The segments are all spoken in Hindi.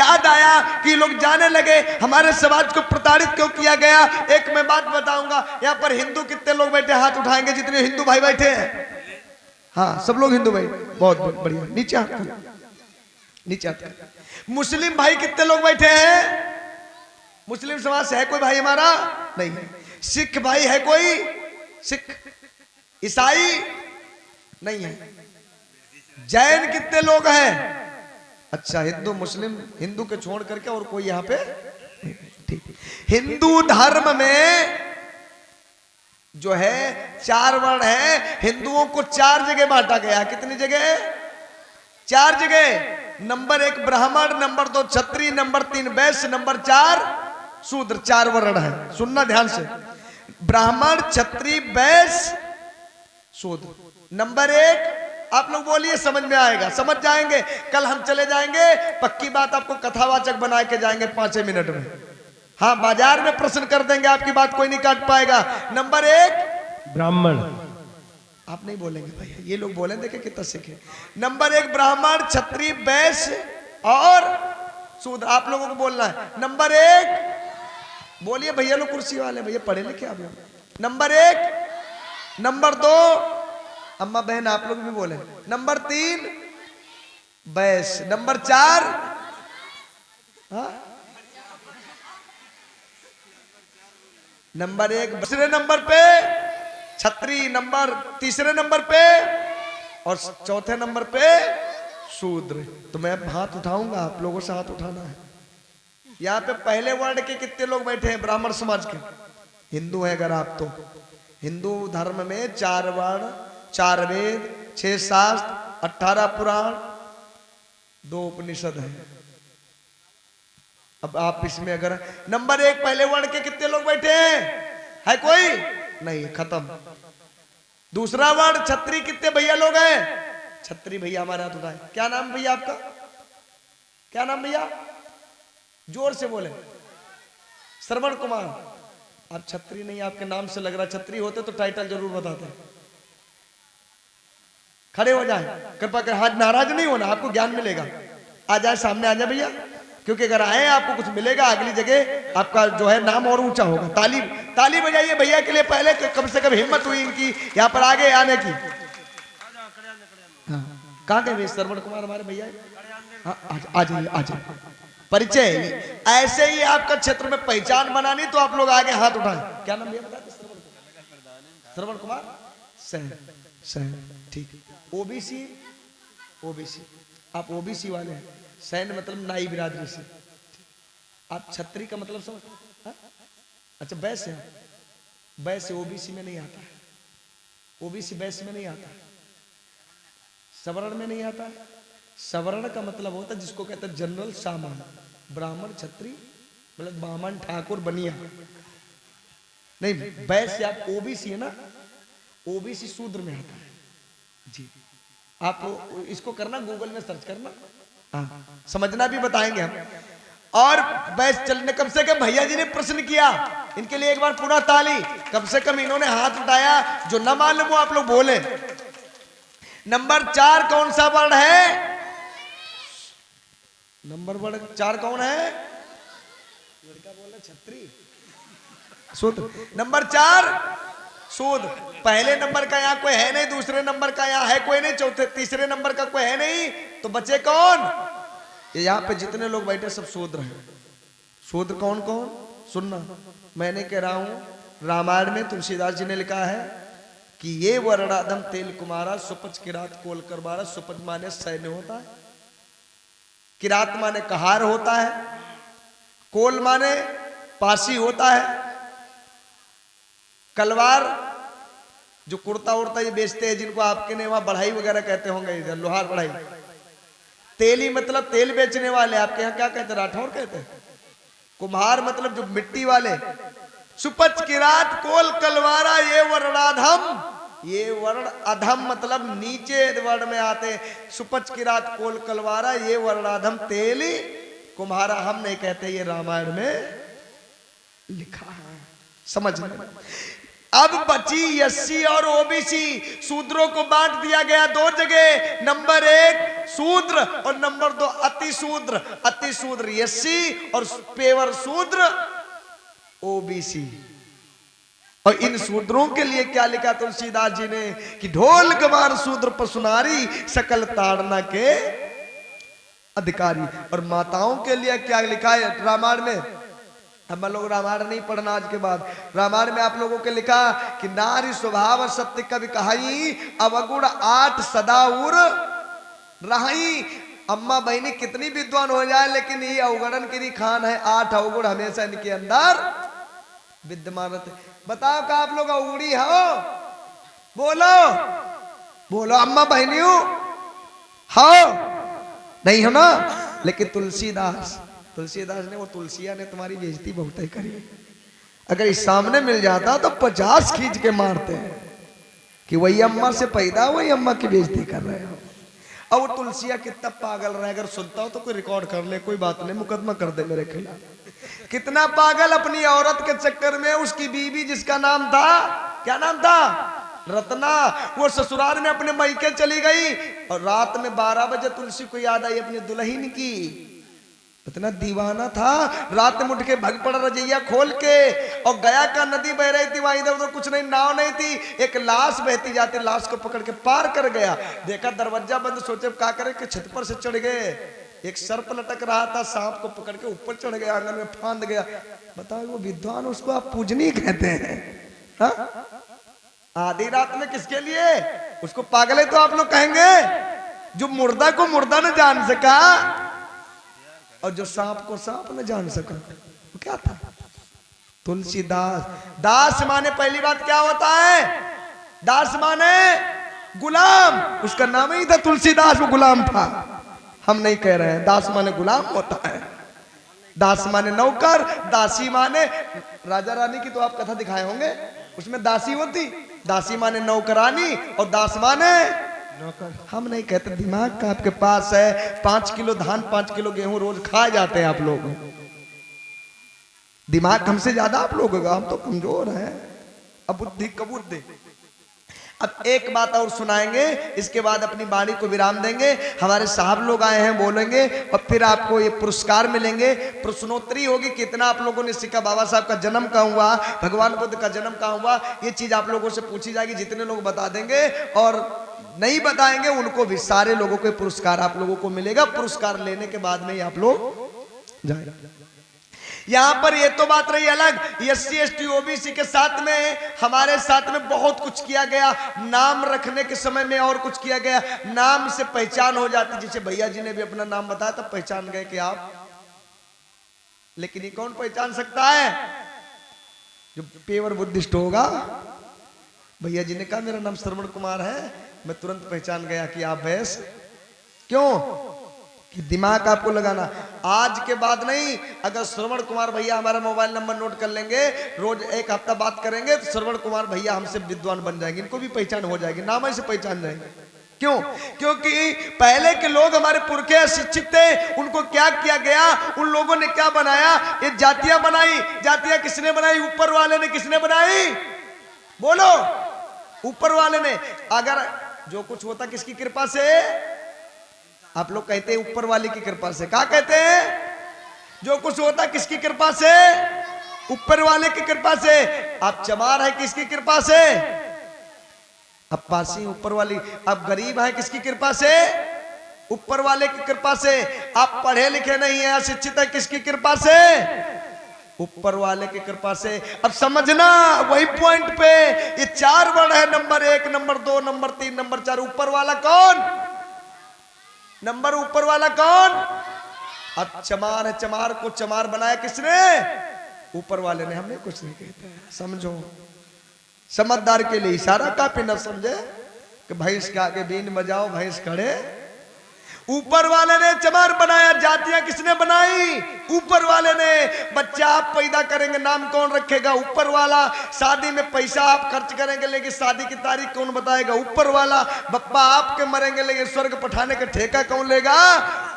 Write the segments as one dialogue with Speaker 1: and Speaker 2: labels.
Speaker 1: याद आया कि लोग जाने लगे हमारे समाज को प्रताड़ित क्यों किया गया। एक मैं बात बताऊंगा, यहाँ पर हिंदू कितने लोग बैठे, हाथ उठाएंगे जितने हिंदू भाई बैठे हैं। हाँ, सब लोग हिंदू भाई, बहुत बढ़िया, नीचे हाथ करो, नीचे हाथ करो। मुस्लिम भाई कितने लोग बैठे हैं? मुस्लिम समाज से है कोई भाई हमारा? नहीं। सिख भाई है कोई? सिख। ईसाई नहीं है। जैन कितने लोग हैं? अच्छा, हिंदू मुस्लिम, हिंदू के छोड़ करके और कोई यहाँ पे? ठीक। हिंदू धर्म में जो है 4 वर्ण है। हिंदुओं को 4 जगह बांटा गया। कितनी जगह? 4 जगह। नंबर 1 ब्राह्मण, नंबर 2 क्षत्रिय, नंबर 3 वैश्य, नंबर 4 शूद्र। 4 वर्ण है, सुनना ध्यान से। ब्राह्मण, क्षत्रिय, वैश्य, शूद्र। नंबर 1 आप लोग बोलिए, समझ में आएगा, समझ जाएंगे। कल हम चले जाएंगे, पक्की बात, आपको कथावाचक बना के जाएंगे 5 मिनट में। हाँ, बाजार में प्रश्न कर देंगे, आपकी बात कोई नहीं काट पाएगा। नंबर 1
Speaker 2: ब्राह्मण।
Speaker 1: आप नहीं बोलेंगे भैया, ये लोग बोले, देखे कितना सीखे। नंबर 1 ब्राह्मण, क्षत्रिय, वैश्य और शूद्र। आप लोगों को बोलना है। नंबर 1 बोलिए भैया, लोग कुर्सी वाले भैया पढ़े लिखे आप लोग। नंबर 1। नंबर 2 अम्मा बहन आप लोग भी बोले। नंबर 3 वैश्य। नंबर 4 नंबर 1 दूसरे नंबर पे क्षत्रिय, नंबर तीसरे नंबर पे और चौथे नंबर पे शूद्र। तो मैं हाथ उठाऊंगा, आप लोगों से हाथ उठाना है। यहाँ पे पहले वर्ण के कितने लोग बैठे हैं? ब्राह्मण समाज के। हिंदू है अगर आप तो। हिंदू धर्म में 4 वर्ण, 4 वेद, 6 शास्त्र, 18 पुराण, 2 उपनिषद है। अब आप इसमें अगर नंबर 1 पहले वर्ण के कितने लोग बैठे हैं? है कोई? नहीं, खत्म। दूसरा वर्ण क्षत्रिय, कितने भैया लोग हैं? क्षत्रिय भैया हमारे हाथ उठाए। क्या नाम भैया आपका? क्या नाम भैया? जोर से बोले। श्रवण कुमार। आप क्षत्रिय नहीं, आपके नाम से लग रहा। क्षत्रिय होते तो टाइटल जरूर बताते। खड़े हो जाए कृपा कर, हाथ नाराज नहीं होना, आपको ज्ञान मिलेगा। आ जाए, सामने आ जाए भैया, क्योंकि अगर आए आपको कुछ मिलेगा। अगली जगह आपका जो है नाम और ऊंचा होगा। ताली बजाइए भैया के लिए पहले, कम से कम हिम्मत हुई इनकी यहाँ पर आगे आने की। कहाँ गए श्रवण कुमार हमारे भैया? आ जाइए, आ जाइए। परिचय ऐसे ही आपका क्षेत्र में पहचान बनानी, तो आप लोग आगे हाथ उठाएं। क्या नाम भैया बताते? श्रवण कुमार सैन। ठीक। ओबीसी, ओबीसी आप ओबीसी वाले हैं। सैन मतलब नाई बिरादरी से। आप क्षत्रिय का मतलब समझ? अच्छा, वैश्य है। वैश्य ओबीसी में नहीं आता है। ओबीसी वैश्य में नहीं आता है। सवर्ण में नहीं आता है। सवर्ण का मतलब होता है जिसको कहते हैं जनरल सामान्य। ब्राह्मण, क्षत्रिय मतलब ब्राह्मण, ठाकुर, बनिया नहीं। वैश्य आप ओबीसी है ना, ओबीसी शूद्र में आता है जी। आप इसको करना, गूगल में सर्च करना। हाँ, समझना भी बताएंगे हम। और वैश्य चलने, कम से कम भैया जी ने प्रश्न किया, इनके लिए एक बार पूरा ताली। कम से कम इन्होंने हाथ उठाया। जो न मालूम हो आप लोग बोले। नंबर 4 कौन सा वर्ण है? नंबर 4 कौन है? लड़का बोल रहा छत्री, शूद्र। नंबर 4 शूद्र। पहले नंबर का यहाँ कोई है नहीं, दूसरे नंबर का यहाँ है कोई नहीं, चौथे तीसरे नंबर का कोई है नहीं, तो बचे कौन? ये यहाँ पे जितने लोग बैठे सब शूद्र हैं। शूद्र कौन कौन? सुनना, मैंने कह रहा हूं, रामायण में तुलसीदास जी ने लिखा है कि ये वर्णाधम तेल कुमारा, सुपच किरात कोल करवारा। सुपच माने सैन्य होता है, किरात माने कहार होता है, कोल माने पासी होता है, कलवार जो कुर्ता उड़ता ये बेचते हैं, जिनको आपके ने वहां बढ़ाई वगैरह कहते होंगे, इधर लोहार बढ़ाई। तेली मतलब तेल बेचने वाले, आपके यहाँ क्या कहते हैं? राठौर कहते हैं। कुम्हार मतलब जो मिट्टी वाले। सुपच किरात कोल कलवारा ये वर्णाधम, ये वर्ण अधम मतलब नीचे वर्ण में आते। सुपच किरात कोल कलवारा ये वर्णाधम तेली कुम्हारा। हम नहीं कहते, ये रामायण में लिखा है, समझ में। अब बची एससी और ओबीसी। शूद्रों को बांट दिया गया दो जगह, नंबर 1 शूद्र और नंबर 2 अति शूद्र। अति शूद्र एससी और पेवर शूद्र ओबीसी। और इन शूद्रों के लिए क्या लिखा तुलसीदास जी ने कि ढोल गवार शूद्र पशुनारी सकल ताड़ना के अधिकारी। और माताओं के लिए क्या लिखा है रामायण में? हम लोग रामायण नहीं पढ़ना आज के बाद। रामायण में आप लोगों के लिखा कि नारी स्वभाव सत्य कवि कहाई अवगुण 8 सदा उर रहाई। अम्मा बहनी कितनी विद्वान हो जाए लेकिन ये अवगुणन की खान है, 8 अवगुण हमेशा इनके अंदर विद्यमान रहते। बताओ का आप लोग अवगुणी हो? बोलो बोलो अम्मा बहनियों हो? नहीं हो ना? लेकिन तुलसीदास ने, वो तुलसिया ने तुम्हारी बेइज्जती बहुत ही करी। अगर इस सामने मिल जाता तो 50 खींच के मारते हैं कि वही अम्मा से पैदा वही अम्मा की बेइज्जती कर रहे हो। अब वो तुलसिया कितना पागल रहा, अगर सुनता हो तो कोई रिकॉर्ड कर ले, कोई बात नहीं, मुकदमा कर दे मेरे खिलाफ। कितना पागल अपनी औरत के चक्कर में, उसकी बीवी जिसका नाम था, क्या नाम था? रत्ना, वो ससुराल में अपने मैके चली गई और रात में 12 बजे तुलसी को याद आई अपनी दुल्हन की। इतना दीवाना था, रात में उठ के भग पड़ा रजैया खोल के, और गया का नदी बह रही थी, वहां इधर उधर कुछ नहीं, नाव नहीं थी, एक लाश बहती जाती, लाश को पकड़ के पार कर गया। देखा दरवाजा बंद, सोचे क्या करे कि छत पर से चढ़ गए। एक सर्प लटक रहा था, सांप को पकड़ के ऊपर चढ़ गया, आंगन में फांद गया। बताओ वो विद्वान, उसको आप पूजनी कहते हैं? हा? आधी रात में किसके लिए? उसको पागल है तो आप लोग कहेंगे, जो मुर्दा को मुर्दा न जान सका और जो सांप को सांप न जान सका, वो क्या था? तुलसीदास। दास माने पहली बात क्या होता है? दास माने गुलाम। उसका नाम ही था तुलसीदास, वो गुलाम था। हम नहीं कह रहे हैं, दास माने गुलाम होता है। दास माने नौकर, दासी माने, राजा रानी की तो आप कथा दिखाए होंगे, उसमें दासी होती, दासी माने नौकरानी और दास माने नौकर। हम नहीं कहते, दिमाग का आपके पास है। 5 किलो धान 5 किलो गेहूं रोज खाए जाते हैं आप लोग। दिमाग हमसे ज्यादा आप लोग, हम तो कमजोर हैं। अब बुद्धि कबूद्धि। अब एक बात और सुनाएंगे, इसके बाद अपनी वाणी को विराम देंगे। हमारे साहब लोग आए हैं, बोलेंगे और फिर आपको ये पुरस्कार मिलेंगे। प्रश्नोत्तरी होगी, कितना आप लोगों ने सीखा, बाबा साहब का जन्म कहाँ हुआ, भगवान बुद्ध का जन्म कहाँ हुआ, ये चीज आप लोगों से पूछी जाएगी। जितने लोग बता देंगे और नहीं बताएंगे उनको भी, सारे लोगों को पुरस्कार आप लोगों को मिलेगा। पुरस्कार लेने के बाद में ही आप लोग जाएगा। यहां पर ये तो बात रही अलग, एससी एसटी ओबीसी के साथ में, हमारे साथ में बहुत कुछ किया गया। नाम रखने के समय में और कुछ किया गया, नाम से पहचान हो जाती। जैसे भैया जी ने भी अपना नाम बताया तब पहचान गए कि आप, लेकिन ये कौन पहचान सकता है? जो पेवर बुद्धिस्ट होगा। भैया जी ने कहा मेरा नाम श्रवण कुमार है, मैं तुरंत पहचान गया कि आप भैंस। क्यों? कि दिमाग आपको लगाना। आज के बाद नहीं, अगर श्रवण कुमार भैया हमारा मोबाइल नंबर नोट कर लेंगे, रोज 1 हफ्ता बात करेंगे तो श्रवण कुमार भैया हमसे विद्वान बन जाएंगे, इनको भी पहचान हो जाएगी, नाम से पहचान जाएंगे। क्यों? क्योंकि पहले के लोग हमारे पुरखे अशिक्षित थे, उनको क्या किया गया, उन लोगों ने क्या बनाया, ये जातियां बनाई। जातियां किसने बनाई? ऊपर वाले ने। किसने बनाई? बोलो, ऊपर वाले ने। अगर जो कुछ होता किसकी कृपा से? आप लोग कहते हैं ऊपर वाले की कृपा से। क्या कहते हैं? जो कुछ होता किसकी कृपा से? ऊपर वाले की कृपा से। आप चमार है किसकी कृपा से? अब पासी ऊपर वाली। अब गरीब है किसकी कृपा से? ऊपर वाले की कृपा से। आप पढ़े लिखे नहीं है, अशिक्षित है, किसकी कृपा से? ऊपर वाले की कृपा से। अब समझना वही पॉइंट पे, ये 4 वर्ड है, नंबर 1, नंबर 2, नंबर 3, नंबर 4। ऊपर वाला कौन? नंबर ऊपर वाला कौन? अब चमार है, चमार को चमार बनाया किसने? ऊपर वाले ने। हमने कुछ नहीं कहते, समझो। समझदार के लिए इशारा काफी, न समझे कि भैंस के आगे बीन बजाओ, भैंस खड़े। ऊपर वाले ने चमार बनाया। जातियां किसने बनाई? ऊपर वाले ने। बच्चा आप पैदा करेंगे, नाम कौन रखेगा? ऊपर वाला। शादी में पैसा आप खर्च करेंगे, लेकिन शादी की तारीख कौन बताएगा? ऊपर वाला। बप्पा आपके मरेंगे, लेकिन स्वर्ग पठाने का ठेका कौन लेगा?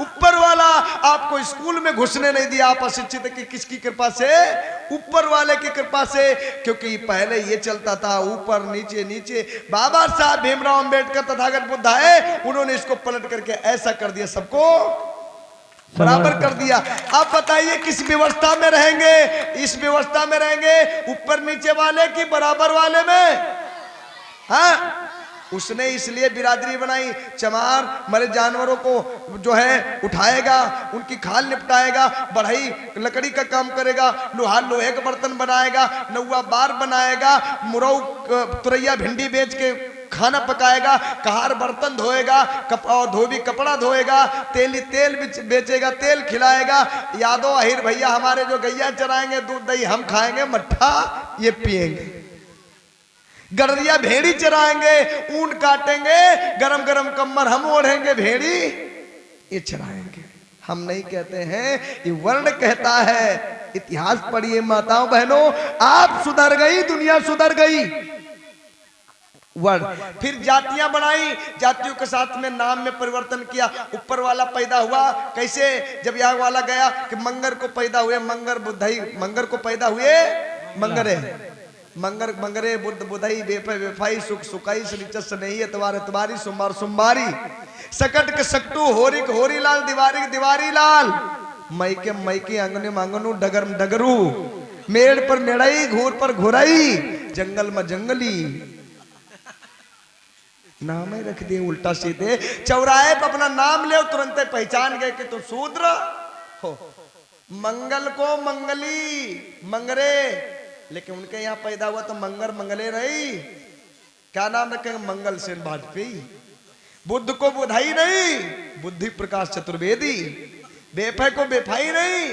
Speaker 1: ऊपर वाला आपको स्कूल में घुसने नहीं दिया, आप अशिक्षित कि किसकी कृपा से? ऊपर वाले की कृपा से। क्योंकि पहले ये चलता था ऊपर नीचे नीचे। बाबा साहब भीमराव अंबेडकर तथागत बुद्ध आए, उन्होंने इसको पलट करके ऐसा कर दिया, सबको बराबर कर दिया। आप बताइए किस व्यवस्था में रहेंगे? इस व्यवस्था में रहेंगे ऊपर नीचे वाले की बराबर वाले में? हाँ, उसने इसलिए बिरादरी बनाई, चमार मरे जानवरों को जो है उठाएगा, उनकी खाल निपटाएगा, बढ़ई लकड़ी का काम करेगा, लोहा लोहे का बर्तन बनाएगा, नौवा बार बनाएगा, मुरऊ तुरैया भिंडी बेच के खाना पकाएगा, कहार बर्तन धोएगा, और धोबी कपड़ा धोएगा, तेल बेचेगा, तेल खिलाएगा। यादव अहिर भैया हमारे जो गैया चराएंगे, दूध दही हम खाएंगे, मट्ठा ये पिएंगे। गड़रिया भेड़ी चराएंगे, ऊन काटेंगे, गरम गरम कम्मर हम ओढ़ेंगे, भेड़ी ये चराएंगे। हम नहीं कहते हैं, ये वर्ण कहता है। इतिहास पढ़िए माताओं बहनों, आप सुधर गई, दुनिया सुधर गई। वर्ण फिर जातियां बनाई, जातियों के साथ में नाम में परिवर्तन किया। ऊपर वाला पैदा हुआ कैसे? जब यहाँ वाला गया कि मंगर को पैदा हुए, मंगर बुद्धई, मंगर को पैदा हुए मंगरे, मंगर मंगरे, बुद्ध बुधई, बेफे बेफाई, सुख सुखाई, शनिचर नहीं, एतवार एतवारी, सोमवार सोमवारी, सकट के सकटू, होरी के होरी लाल, दिवारी के दिवारी लाल, मई के मैके, अंगने मांगनू, डगर में डगरू, मेड़ पर मेड़ई, घूर पर घुरई, जंगल में जंगली। नाम ही रख दिए उल्टा सीधे। चौराहे पर अपना नाम ले, तुरंत पहचान गए कि तुम शूद्र हो। मंगल को मंगली, मंगरे, लेकिन उनके यहाँ पैदा हुआ तो मंगर मंगले नहीं। क्या नाम रखेंगे? मंगल सेन वाजपेयी। बुद्ध को बुधाई नहीं, बुद्धि प्रकाश चतुर्वेदी। बेफे को बेफाई नहीं,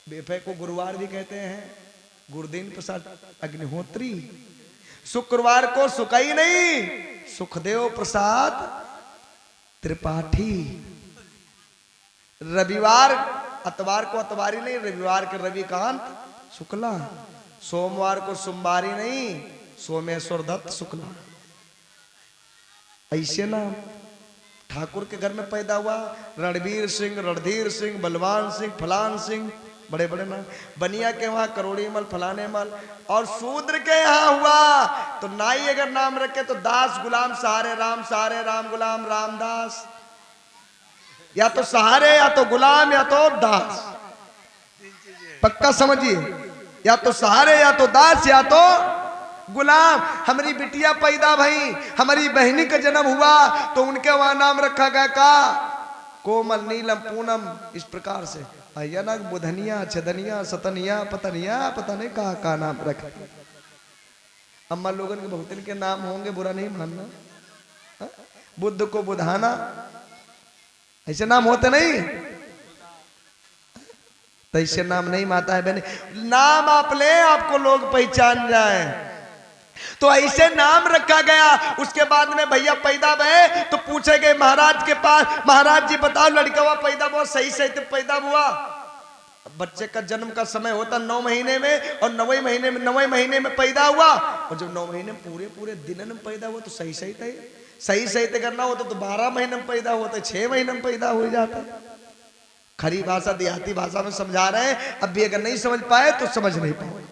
Speaker 1: बेफे को गुरुवार भी कहते हैं, गुरुदीन प्रसाद अग्निहोत्री। शुक्रवार को सुकई नहीं, सुखदेव प्रसाद त्रिपाठी। रविवार, अतवार को अतवारी नहीं, रविवार के रविकांत शुक्ला। सोमवार को सोमवारी नहीं, सोमेश्वर दत्त शुक्ला। ऐसे नाम। ठाकुर के घर में पैदा हुआ, रणवीर सिंह, रणधीर सिंह, बलवान सिंह, फलान सिंह, बड़े बड़े नाम। बनिया के वहां करोड़ी मल, फलाने मल। और शूद्र के यहाँ हुआ तो नाई अगर नाम रखे तो दास गुलाम, सहारे राम गुलाम रामदास। या तो सहारे, या तो गुलाम, या तो दास। पक्का समझिए, या तो सहारे, या तो दास, या तो गुलाम। हमारी बिटिया पैदा भई, हमारी बहनी का जन्म हुआ तो उनके वहां नाम रखा गया का? कोमल, नीलम, पूनम, इस प्रकार से। भैया ना बुधनिया, छदनिया, सतनिया, पतनिया, पता नहीं कहा नाम रखे। अम्मा लोगन के बहुत के नाम होंगे, बुरा नहीं मानना। हा? बुद्ध को बुधाना, ऐसे नाम होते नहीं, तो ऐसे नाम नहीं माता है बहने। नाम आप ले, आपको लोग पहचान जाए, तो ऐसे नाम रखा गया। उसके बाद में भैया पैदा भय तो पूछे गए महाराज के पास, महाराज जी बताओ लड़का पैदा हुआ सही सही तो पैदा हुआ? बच्चे का जन्म का समय होता 9 महीने में, और 9वें महीने में पैदा हुआ। और जब 9 महीने में पूरे दिन में पैदा हुआ तो सही सही थे करना होता तो 12 महीने में पैदा हुआ तो 6 महीने में पैदा हो जाता। खरी भाषा देहाती भाषा में समझा रहे हैं। अब भी अगर नहीं समझ पाए तो समझ नहीं पाए।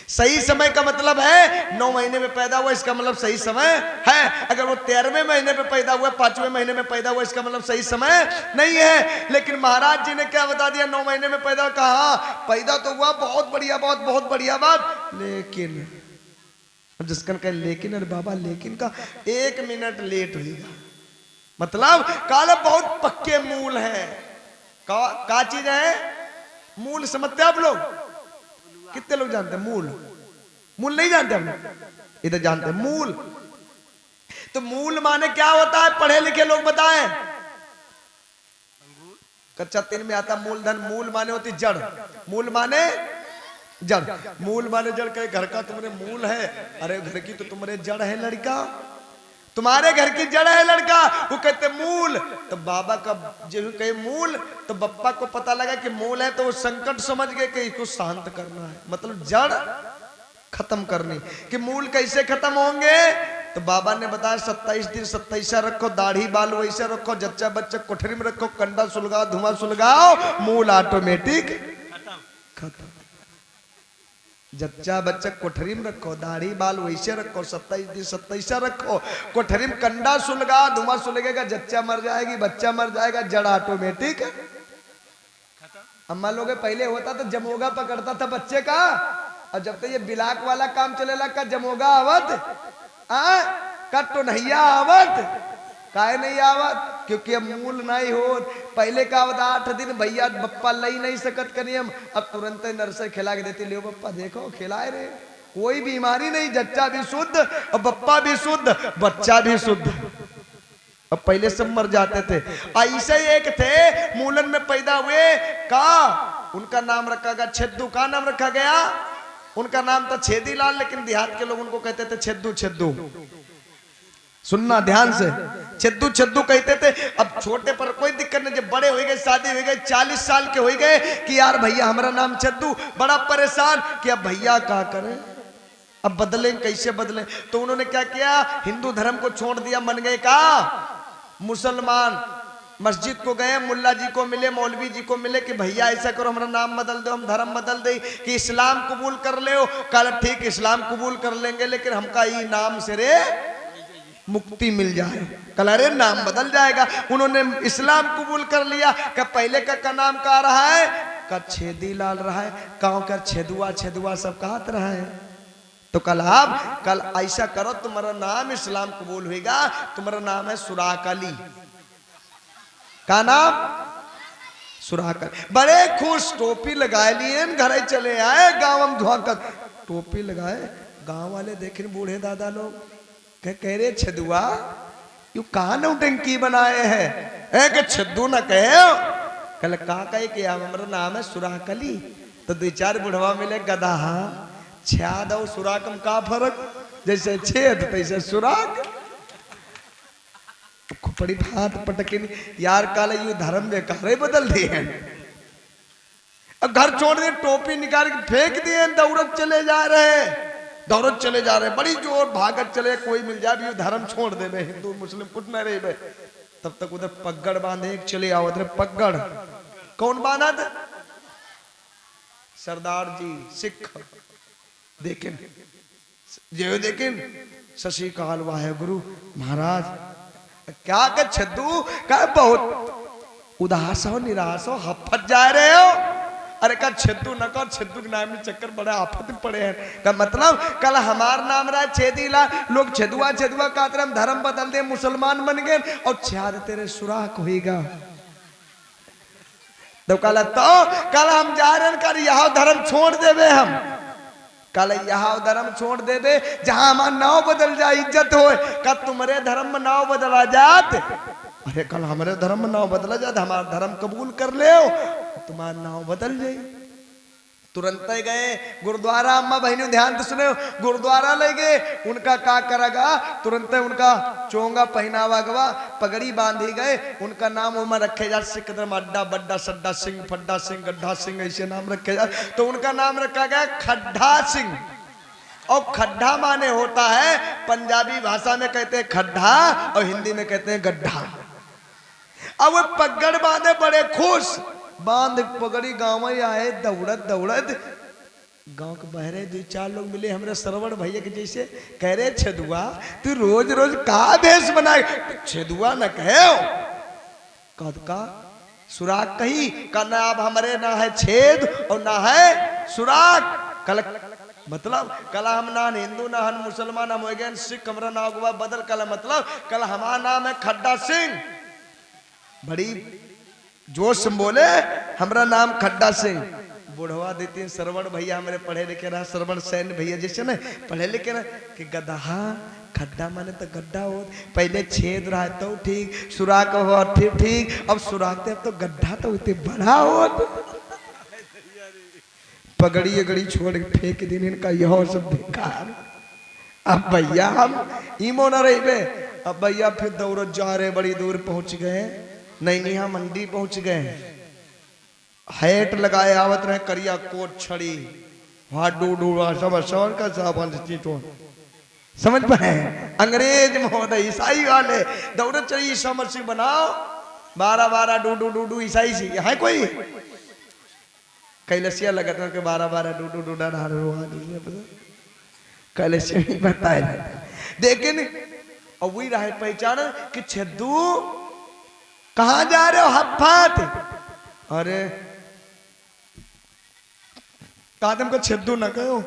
Speaker 1: सही समय का मतलब है 9 महीने में पैदा हुआ, इसका मतलब सही समय है। अगर वो 13वें महीने में पैदा हुआ, 5वें महीने में पैदा हुआ, इसका मतलब सही समय नहीं है। लेकिन महाराज जी ने क्या बता दिया? 9 महीने में पैदा। कहा पैदा तो हुआ, बहुत बढ़िया बात, बहुत बढ़िया बात, लेकिन जिसका कहे लेकिन, अरे बाबा लेकिन का 1 मिनट लेट हुआ, मतलब काला बहुत पक्के मूल है। का चीज है? मूल समझते आप लोग? कितने लोग जानते हैं मूल? मूल नहीं जानते हम लोग, इधर जानते हैं मूल। तो मूल माने क्या होता है? पढ़े लिखे लोग बताएं। कक्षा 3 में आता मूलधन। मूल माने होती जड़, मूल माने जड़, मूल माने जड़। कहे घर का तुम्हारे मूल है, अरे घर की तो तुम्हारे जड़ है लड़का, तुम्हारे घर की जड़ है लड़का। वो कहते मूल, तो बाबा का जो कहे मूल, तो बप्पा को पता लगा कि मूल है, तो वो संकट समझ गए कि इसको शांत करना है, मतलब जड़ खत्म करनी। कि मूल कैसे खत्म होंगे? तो तो बाबा ने बताया 27 दिन 27 रखो, दाढ़ी बाल वैसे रखो, जच्चा बच्चा कोठरी में रखो, कंडा सुलगाओ, धुआं सुलगाओ, मूल ऑटोमेटिक खत्म। जच्चा बच्चा कोठरी में रखो, दाढ़ी बाल वैसे रखो, 27 दिन 27 रखो, कोठरी में कंडा सुलगा, धुआं सुलगेगा, जच्चा मर जाएगी, बच्चा मर जाएगा, जड़ ऑटोमेटिक। अम्मा लोग पहले होता तो जमोगा पकड़ता था बच्चे का, और जब तक ये बिलाक वाला काम चलेला का जमोगा आवत का तो नहीं आवत, काहे नहीं आवत, क्योंकि अब मूल नहीं हो। पहले का आवत 8 दिन भैया बप्पा लई नहीं सकत करियम, अब तुरंत नर्सरी खिला के देती, लियो बप्पा देखो खिलाए रे, कोई बीमारी नहीं, जच्चा भी शुद्ध और बप्पा भी शुद्ध, बच्चा भी शुद्ध। अब पहले सब मर जाते थे। ऐसे एक थे मूलन में पैदा हुए का, उनका नाम रखा गया छेदू। का नाम रखा गया? उनका नाम था छेदीलाल, लेकिन देहात के लोग उनको कहते थे छेदू। छेदू सुनना ध्यान से, छेदू छेदू कहते थे। अब छोटे पर कोई दिक्कत नहीं, जब बड़े हो गए, शादी हो गई, 40 साल के हो गए कि यार भैया हमारा नाम छेदू, बड़ा परेशान कि अब भैया क्या करें, अब बदलें कैसे बदलें। तो उन्होंने क्या किया, हिंदू धर्म को छोड़ दिया, मन गए का मुसलमान। मस्जिद को गए, मुल्ला जी को मिले, मौलवी जी को मिले कि भैया ऐसा करो, हमारा नाम बदल दो, हम धर्म बदल दे, कि इस्लाम कबूल कर ले। कल ठीक इस्लाम कबूल कर लेंगे, लेकिन हमका ये नाम से रे मुक्ति मिल जाए। कल अरे नाम बदल जाएगा। उन्होंने इस्लाम कबूल कर लिया। का पहले का नाम का रहा है, का छेदीलाल रहा है, गाँव का छेदुआ छेदुआ सब कहत रहा है। तो कल ऐसा करो, तुम्हारा नाम इस्लाम कबूल होगा, तुम्हारा नाम है सुराक अली। का नाम? सुराक अली। बड़े खुश, टोपी लगाए लिए, घर चले आए, गांव में धुआं कर टोपी लगाए। गांव वाले देखे बूढ़े दादा लोग कह रहे छेदुआ यू कहा नौटंकी बनाए हैं, के छेदू न कहे। कल का कहे कि हमारा नाम है सुराक अली। तो 2-4 बुढ़वा मिले, गधा छेद और सुराक में का फर्क, जैसे छेद तैसे सुराक। खोपड़ी हाथ पटके यार, काले यू धर्म में कारे बदल दिए हैं। अब घर छोड़ दिए, टोपी निकाल के फेंक दिए, दौड़त चले जा रहे, दौड़त चले जा रहे, बड़ी जोर भागत चले, कोई मिल जाए भी धर्म छोड़ दे, हिंदू मुस्लिम कुछ न रहे। तब तक उधर पगड़ बांधे एक चले आओ, उधर पगड़ कौन बांधा था? सरदार जी सिख। देखें जो देखें शशि काल वाहे गुरु महाराज क्या कर छद्दू का बहुत उदास हो, निराश हो, हफत जा रहे हो। अरे का छद्दू न कर, छद्दू के नाम में चक्कर बड़े आफत में पड़े हैं। का मतलब कल हमार नाम रहा छेदीला, लोग छेदुआ छेदुआ का हम धर्म बदल दे, मुसलमान बन गए, और छाद तेरे सुराख होगा। तो कल हम जा रहे हैं, कल यह धर्म छोड़ देवे, हम कल यह धर्म छोड़ दे दे, जहां हमारा नाव बदल जाए, इज्जत हो। का तुम्हारे धर्म में नाव बदला जात, अरे कल हमारे धर्म में नाव बदला जात, हमारा धर्म कबूल कर ले, तुम्हारा नाव बदल जाए। तुरंत ही गए गुरुद्वारा। अम्मा बहनों ध्यान से सुने, गुरुद्वारा ले गए। उनका का करागा, तुरंत उनका चोंगा पहनावा गवा, पगड़ी बांधी गए। उनका नाम उमर रखे जा, सिख धर्म अड्डा बड्डा सड्डा सिंह, फड्डा सिंह, गड्ढा सिंह, ऐसे नाम रखे जा। तो उनका नाम रखा गया खड्डा सिंह। और खड्डा माने होता है, पंजाबी भाषा में कहते हैं खड्डा और हिंदी में कहते हैं गड्ढा। अब वो पगड़ बांधे, बड़े खुश, बांध पगड़ी गाँव में आए, दौड़त दौड़त गांव के बहरे 2-4 लोग मिले, हमारे सरवण भैया के जैसे, कह रहे छेदुआ तू रोज रोज का भेष बनाए। छेदुआ न कहे कद का सुराग कही का ना, अब हमारे ना है छेद और ना है सुराग। कल मतलब कल हम ना हिंदू ना हम मुसलमान, हम हो गए सिख, हमारा नाम हुआ बदल। कल मतलब कल हमारा नाम है खड्डा सिंह। बड़ी जोश से बोले हमारा नाम खड्डा सिंह। बुढ़वा देते हैं श्रवण भैया, हमारे पढ़े लिखे रहा, श्रवण सैन भैया जैसे ना पढ़े लिखे रहा, कि गधा खड्डा माने तो गड्ढा हो, पहले छेद रहा तो ठीक, सुराख हो ठीक, अब सुराख अब तो गड्ढा तो उतने बड़ा हो। पगड़ी अगड़ी छोड़ के फेंक दिन इनका यह सब बेकार। अब भैया हम ईमो न रही। अब भैया फिर दौड़त जा रहे, बड़ी दूर पहुंच गए, नहीं यहाँ मंडी पहुंच गए। हैट लगाए आवत रहे, करिया कोट छड़ी, हाथ डूडूड़ा सब सवर का साबन चीटो समझ पाए? अंग्रेज महोदय ईसाई वाले दौड़े चलिए ईसा मसीह बनाओ 12 डू ईसाई सी है कोई कैलसिया लगता है कि 12 डू कैलसिया नहीं बताया लेकिन और वही रहे पहचान कि छेदू कहाँ जा रहे हो हफ्फात अरे कहा तुमको छेदू न कहो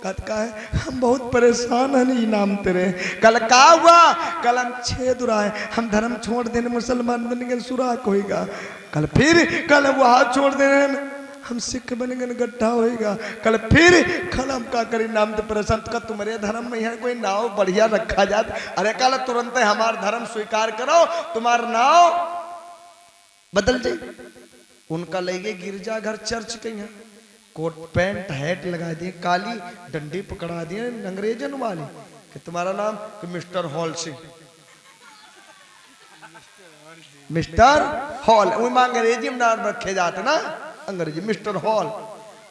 Speaker 1: का है हम बहुत परेशान हैं नहीं नाम तेरे कल का हुआ कल हम छेद रहा है हम धर्म छोड़ देने मुसलमान बनेंगे सुराख होएगा कल फिर कल वो हाथ छोड़ देने हम सिख बनेंगे गड्ढा होएगा कल फिर कल हम का करें नाम तो परेशान का तुम्हारे धर्म में यहाँ कोई नाव बढ़िया रखा जाता अरे कल तुरंत हमारा धर्म स्वीकार करो तुम्हारा नाव बदल जाए उनका ले गए गिरजाघर चर्च के यहाँ कोट पैंट हैट लगा दिए काली डंडी पकड़ा दिए अंग्रेजन वाले कि तुम्हारा नाम कि mister hall Singh mister hall वो अंग्रेजी में नाम रखे जाते ना अंग्रेजी मिस्टर हॉल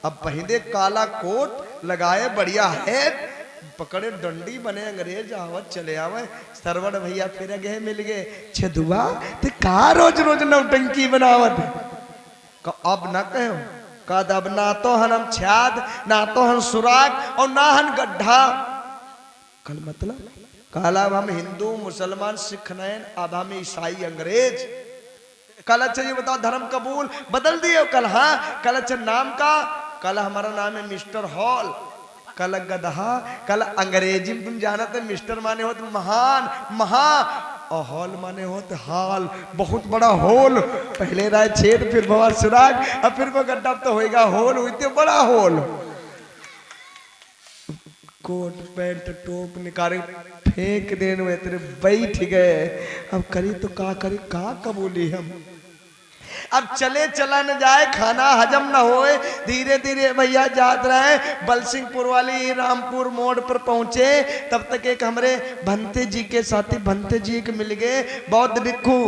Speaker 1: अब पहले काला कोट लगाए बढ़िया हैट पकड़े डंडी बने अंग्रेज आवत चले आवे सरवण भैया फिर गए मिल गए छेदुआ ते का रोज रोज नौटंकी बनावत अब ना कहो कद अब ना तो हम छाद ना तो हम सुराग और ना हम गड्ढा कल मतलब कल अब हम हिंदू मुसलमान सिख नयन अब हम ईसाई अंग्रेज कल अच्छा ये बताओ धर्म कबूल बदल दिए कल हाँ कल अच्छा नाम का कल हमारा नाम है मिस्टर हॉल कल गधा कल अंग्रेजी में तुम जानते मिस्टर माने हो तो महान महा और हॉल माने हो तो हाल बहुत बड़ा होल पहले रहा छेद फिर बहुत सुराग और फिर वो गड्ढा तो होएगा होल हुई बड़ा होल कोट पैंट टोप निकाले फेंक देने तेरे बैठ गए अब करी तो का करी का कबूली हम अब चले चला न जाए खाना हजम न होए धीरे धीरे भैया जात रहे बलसिंहपुर वाली रामपुर मोड़ पर पहुंचे तब तक एक हमारे भंते जी के साथी भंते जी के मिल गए बौद्ध भिक्खू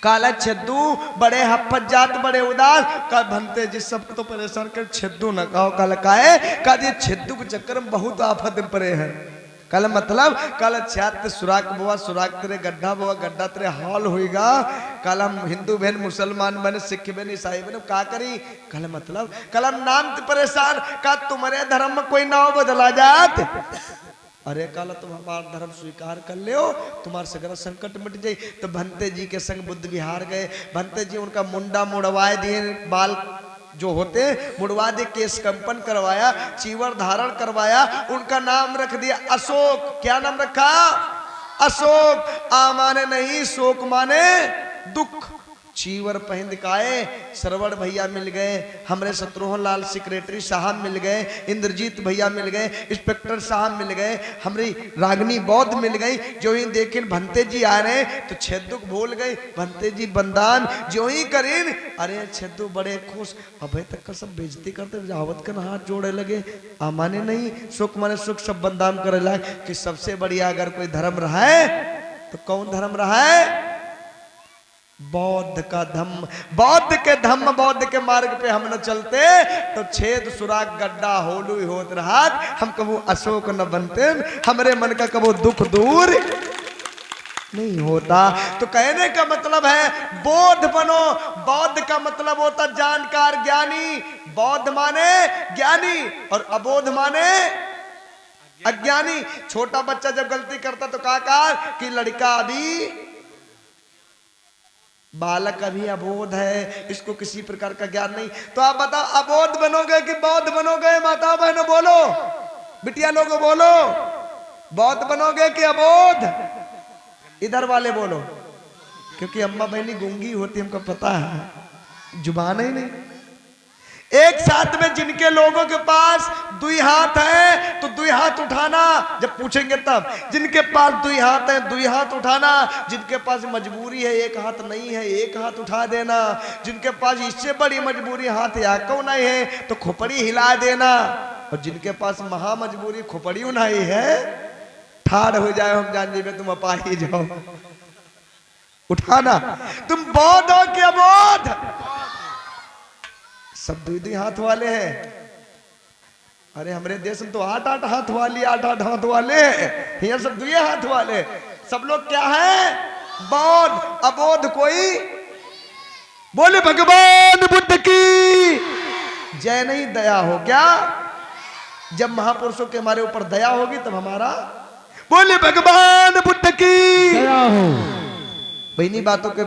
Speaker 1: काला छेदू बड़े हफ्फत जात बड़े उदास का भंते जी सबको तो परेशान कर छेदू न कहो कल काहे का ये छेदू के चक्कर में बहुत आफत पड़े हैं कल मतलब कल छात्र सुराग बुआ सुराग तेरे गड्ढा बुआ गड्ढा तेरे हॉल होएगा कल हम हिंदू बहन मुसलमान बने सिख बहन ईसाई बने का करी कल मतलब कल हम नाम परेशान का तुम्हारे धर्म में कोई नाव बदला जात अरे कल तुम हमारा धर्म स्वीकार कर ले तुम्हारा सगरा संकट मिट जाये तो भंते जी के संग बुद्ध विहार गए भंते जी उनका मुंडा मुड़वाए दिए बाल जो होते मुड़वा दे केस कंपन करवाया चीवर धारण करवाया उनका नाम रख दिया अशोक क्या नाम रखा अशोक आ माने नहीं शोक माने दुख चीवर पहन दिखाए सरवण भैया मिल गए हमरे शत्रुघ्न लाल सेक्रेटरी साहब मिल गए इंद्रजीत भैया मिल गए इंस्पेक्टर साहब मिल गए हमारी रागनी बौद्ध मिल गई जो ही देखे भंते जी आ रहे तो छेदू भूल गई भंते जी बंदान जो ही करीन अरे छेदू बड़े खुश अबे तक का सब बेइज्जती करते जावत कर हाथ जोड़े लगे माने नहीं सुख माने सुख सब बंदान करे लगे कि सबसे बढ़िया अगर कोई धर्म रहा है तो कौन धर्म रहा है बौद्ध का धम्म बौद्ध के धम्म बौद्ध के मार्ग पे हम न चलते तो छेद सुराग गड्ढा होलू होत रहा हम कबू अशोक न बनते हमारे मन का कबू दुख दूर नहीं होता तो कहने का मतलब है बौद्ध बनो बौद्ध का मतलब होता जानकार ज्ञानी बौद्ध माने ज्ञानी और अबोध माने अज्ञानी छोटा बच्चा जब गलती करता तो कहा कि लड़का अभी बालक अभी अबोध है इसको किसी प्रकार का ज्ञान नहीं तो आप बताओ अबोध बनोगे कि बौद्ध बनोगे माता बहनों बोलो बिटिया लोगों बोलो बौद्ध बनोगे कि अबोध इधर वाले बोलो क्योंकि अम्मा बहनी गूंगी होती हमको पता है जुबान ही नहीं एक साथ में जिनके लोगों के पास दुई हाथ है तो दुई हाथ उठाना जब पूछेंगे तब जिनके पास दुई हाथ है दुई हाथ उठाना जिनके पास मजबूरी है एक हाथ नहीं है एक हाथ उठा देना जिनके पास इससे बड़ी मजबूरी हाथ या क्यों नहीं है तो खोपड़ी हिला देना और जिनके पास महा मजबूरी खोपड़ी नहीं है ठाड़ हो जाए हम जान जी में तुम अपा ही जाओ उठाना तुम बौद्ध हो कि अबोध सब दुई दुई हाथ वाले हैं अरे हमारे देश में तो 8-8 हाथ वाले 8-8 हाथ वाले यहाँ सब 2 हाथ वाले। सब लोग क्या है? बौद्ध। अबोध कोई बोले भगवान बुद्ध की जय नहीं, दया हो। क्या? जब महापुरुषों के हमारे ऊपर दया होगी तब हमारा बोले भगवान बुद्ध की दया हो। इन्हीं बातों के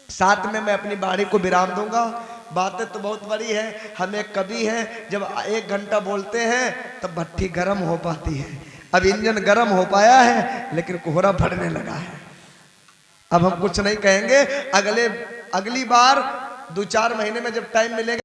Speaker 1: साथ में मैं अपनी वाणी को विराम दूंगा। बातें तो बहुत बड़ी है। हम एक कवि हैं, जब 1 घंटा बोलते हैं तब भट्टी गर्म हो पाती है। अब इंजन गर्म हो पाया है लेकिन कोहरा बढ़ने लगा है। अब हम कुछ नहीं कहेंगे। अगली बार 2-4 महीने में जब टाइम मिलेगा